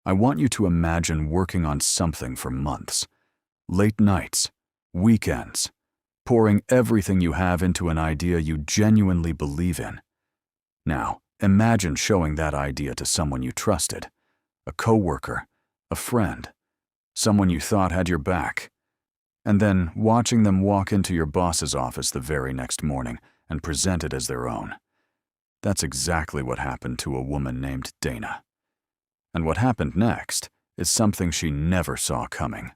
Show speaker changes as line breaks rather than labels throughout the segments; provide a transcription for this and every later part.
I want you to imagine working on something for months. Late nights, weekends, pouring everything you have into an idea you genuinely believe in. Now, imagine showing that idea to someone you trusted, a coworker, a friend, someone you thought had your back, and then watching them walk into your boss's office the very next morning and present it as their own. That's exactly what happened to a woman named Dana. And what happened next is something she never saw coming.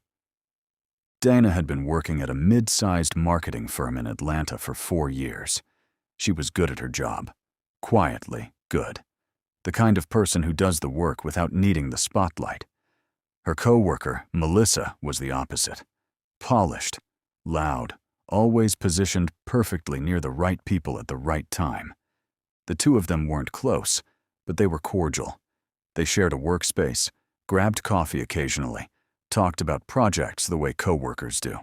Dana had been working at a mid-sized marketing firm in Atlanta for 4 years. She was good at her job. Quietly good. The kind of person who does the work without needing the spotlight. Her coworker, Melissa, was the opposite. Polished, loud, always positioned perfectly near the right people at the right time. The two of them weren't close, but they were cordial. They shared a workspace, grabbed coffee occasionally, talked about projects the way coworkers do.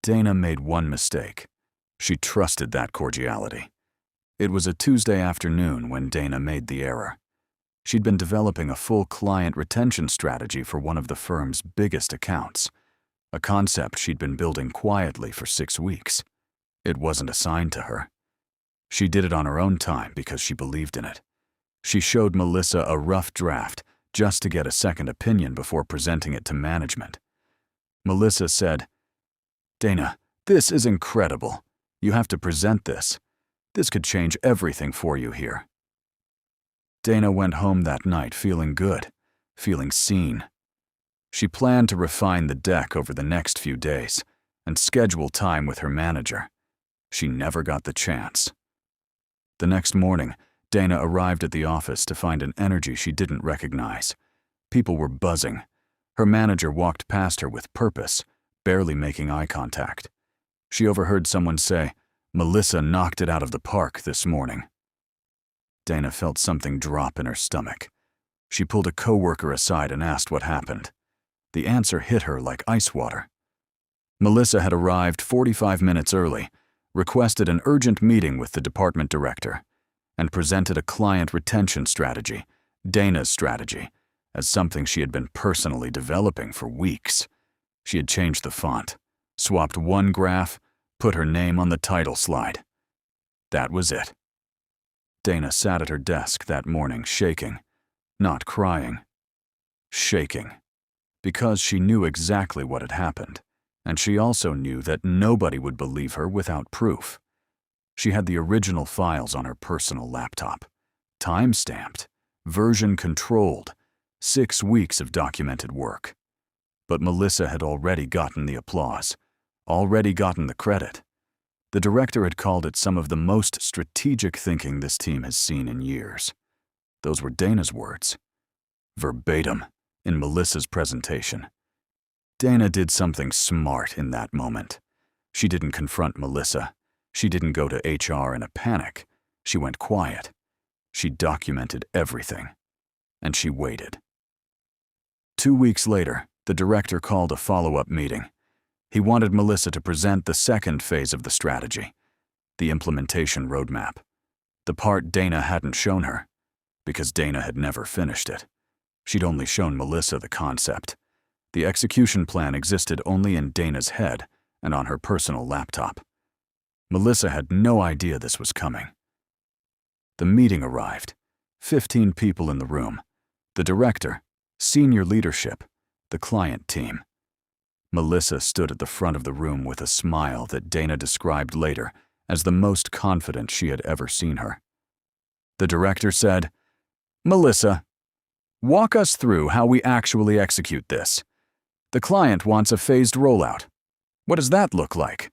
Dana made one mistake. She trusted that cordiality. It was a Tuesday afternoon when Dana made the error. She'd been developing a full client retention strategy for one of the firm's biggest accounts, a concept she'd been building quietly for 6 weeks. It wasn't assigned to her. She did it on her own time because she believed in it. She showed Melissa a rough draft just to get a second opinion before presenting it to management. Melissa said, "Dana, this is incredible. You have to present this. This could change everything for you here." Dana went home that night feeling good, feeling seen. She planned to refine the deck over the next few days and schedule time with her manager. She never got the chance. The next morning, Dana arrived at the office to find an energy she didn't recognize. People were buzzing. Her manager walked past her with purpose, barely making eye contact. She overheard someone say, "Melissa knocked it out of the park this morning." Dana felt something drop in her stomach. She pulled a coworker aside and asked what happened. The answer hit her like ice water. Melissa had arrived 45 minutes early, requested an urgent meeting with the department director, and presented a client retention strategy, Dana's strategy, as something she had been personally developing for weeks. She had changed the font, swapped one graph, put her name on the title slide. That was it. Dana sat at her desk that morning shaking, not crying, shaking, because she knew exactly what had happened, and she also knew that nobody would believe her without proof. She had the original files on her personal laptop, time-stamped, version-controlled, 6 weeks of documented work. But Melissa had already gotten the applause, already gotten the credit. The director had called it some of the most strategic thinking this team has seen in years. Those were Dana's words, verbatim, in Melissa's presentation. Dana did something smart in that moment. She didn't confront Melissa. She didn't go to HR in a panic. She went quiet. She documented everything. And she waited. 2 weeks later, the director called a follow-up meeting. He wanted Melissa to present the second phase of the strategy, the implementation roadmap, the part Dana hadn't shown her, because Dana had never finished it. She'd only shown Melissa the concept. The execution plan existed only in Dana's head and on her personal laptop. Melissa had no idea this was coming. The meeting arrived. 15 people in the room. The director, senior leadership, the client team. Melissa stood at the front of the room with a smile that Dana described later as the most confident she had ever seen her. The director said, "Melissa, walk us through how we actually execute this. The client wants a phased rollout. What does that look like?"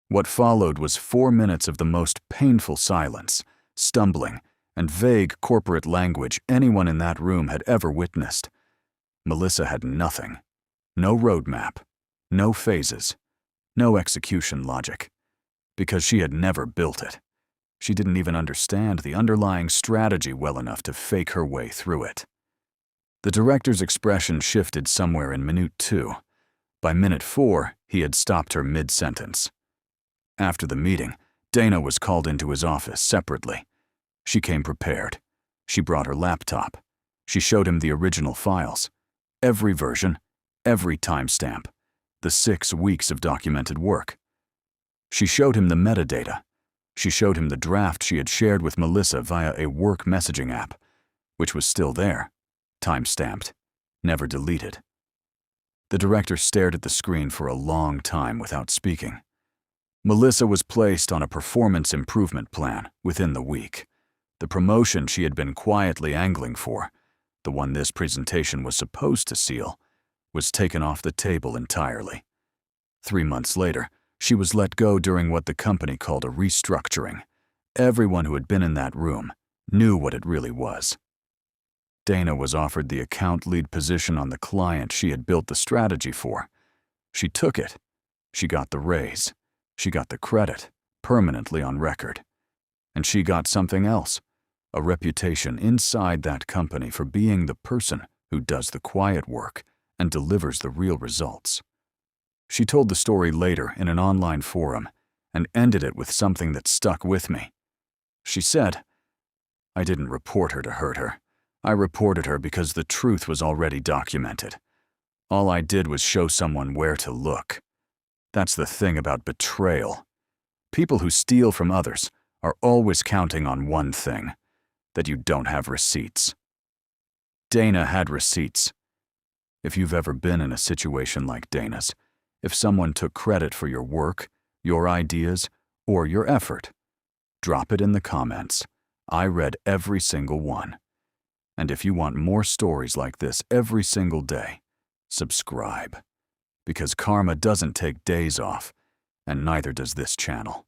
What followed was 4 minutes of the most painful silence, stumbling, and vague corporate language anyone in that room had ever witnessed. Melissa had nothing. No roadmap, no phases, no execution logic, because she had never built it. She didn't even understand the underlying strategy well enough to fake her way through it. The director's expression shifted somewhere in minute 2. By minute 4, he had stopped her mid-sentence. After the meeting, Dana was called into his office separately. She came prepared. She brought her laptop. She showed him the original files, every version, every timestamp, the 6 weeks of documented work. She showed him the metadata. She showed him the draft she had shared with Melissa via a work messaging app, which was still there, time-stamped, never deleted. The director stared at the screen for a long time without speaking. Melissa was placed on a performance improvement plan within the week. The promotion she had been quietly angling for, the one this presentation was supposed to seal, was taken off the table entirely. 3 months later, she was let go during what the company called a restructuring. Everyone who had been in that room knew what it really was. Dana was offered the account lead position on the client she had built the strategy for. She took it. She got the raise. She got the credit, permanently on record. And she got something else, a reputation inside that company for being the person who does the quiet work and delivers the real results. She told the story later in an online forum and ended it with something that stuck with me. She said, "I didn't report her to hurt her. I reported her because the truth was already documented. All I did was show someone where to look. That's the thing about betrayal. People who steal from others are always counting on one thing, that you don't have receipts." Dana had receipts. If you've ever been in a situation like Dana's, if someone took credit for your work, your ideas, or your effort, drop it in the comments. I read every single one. And if you want more stories like this every single day, subscribe. Because karma doesn't take days off, and neither does this channel.